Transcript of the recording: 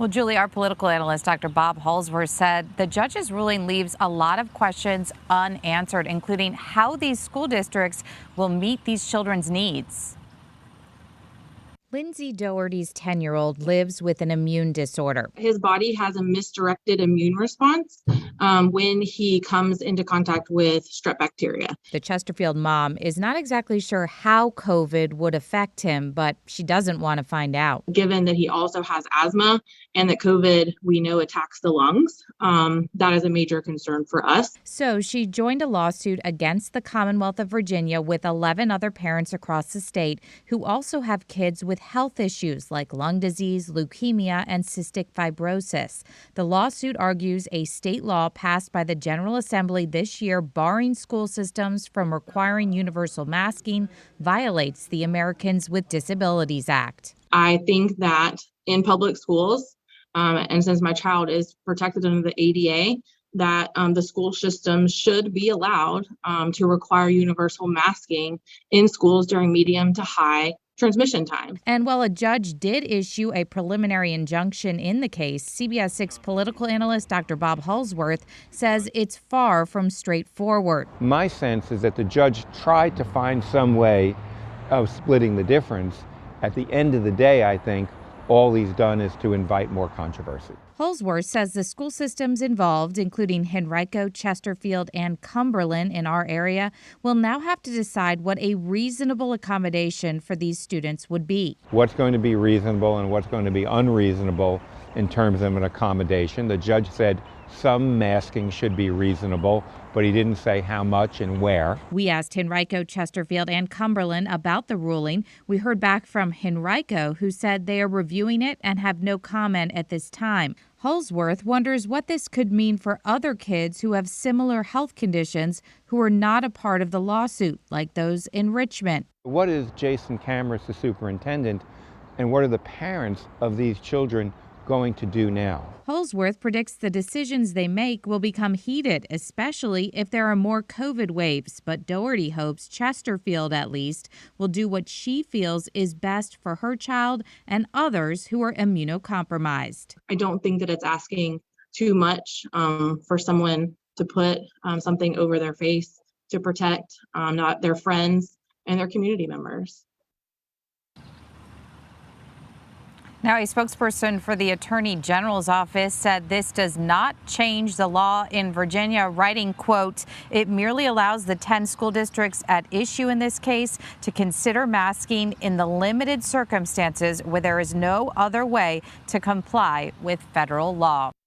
Well, Julie, our political analyst, Dr. Bob Holsworth, said the judge's ruling leaves a lot of questions unanswered, including how these school districts will meet these children's needs. Lindsay Doherty's 10-year-old lives with an immune disorder. His body has a misdirected immune response when he comes into contact with strep bacteria. The Chesterfield mom is not exactly sure how COVID would affect him, but she doesn't want to find out. Given that he also has asthma and that COVID, we know, attacks the lungs, that is a major concern for us. So she joined a lawsuit against the Commonwealth of Virginia with 11 other parents across the state who also have kids with health issues like lung disease, leukemia, and cystic fibrosis. The lawsuit argues a state law passed by the General Assembly this year barring school systems from requiring universal masking violates the Americans with Disabilities Act. I think that in public schools, and since my child is protected under the ADA, that the school system should be allowed to require universal masking in schools during medium to high transmission time. And while a judge did issue a preliminary injunction in the case, CBS 6 political analyst Dr. Bob Holsworth says it's far from straightforward. My sense is that the judge tried to find some way of splitting the difference. At the end of the day, I think all he's done is to invite more controversy. Holsworth says the school systems involved, including Henrico, Chesterfield, and Cumberland in our area, will now have to decide what a reasonable accommodation for these students would be. What's going to be reasonable and what's going to be unreasonable in terms of an accommodation. The judge said some masking should be reasonable, but he didn't say how much and where. We asked Henrico, Chesterfield, and Cumberland about the ruling. We heard back from Henrico, who said they are reviewing it and have no comment at this time. Holsworth wonders what this could mean for other kids who have similar health conditions who are not a part of the lawsuit, like those in Richmond. What is Jason Cameras, the superintendent, and what are the parents of these children going to do now? Holsworth predicts the decisions they make will become heated, especially if there are more COVID waves. But Doherty hopes Chesterfield, at least, will do what she feels is best for her child and others who are immunocompromised. I don't think that it's asking too much for someone to put something over their face to protect not their friends and their community members. Now, a spokesperson for the Attorney General's office said this does not change the law in Virginia, writing, quote, "It merely allows the 10 school districts at issue in this case to consider masking in the limited circumstances where there is no other way to comply with federal law."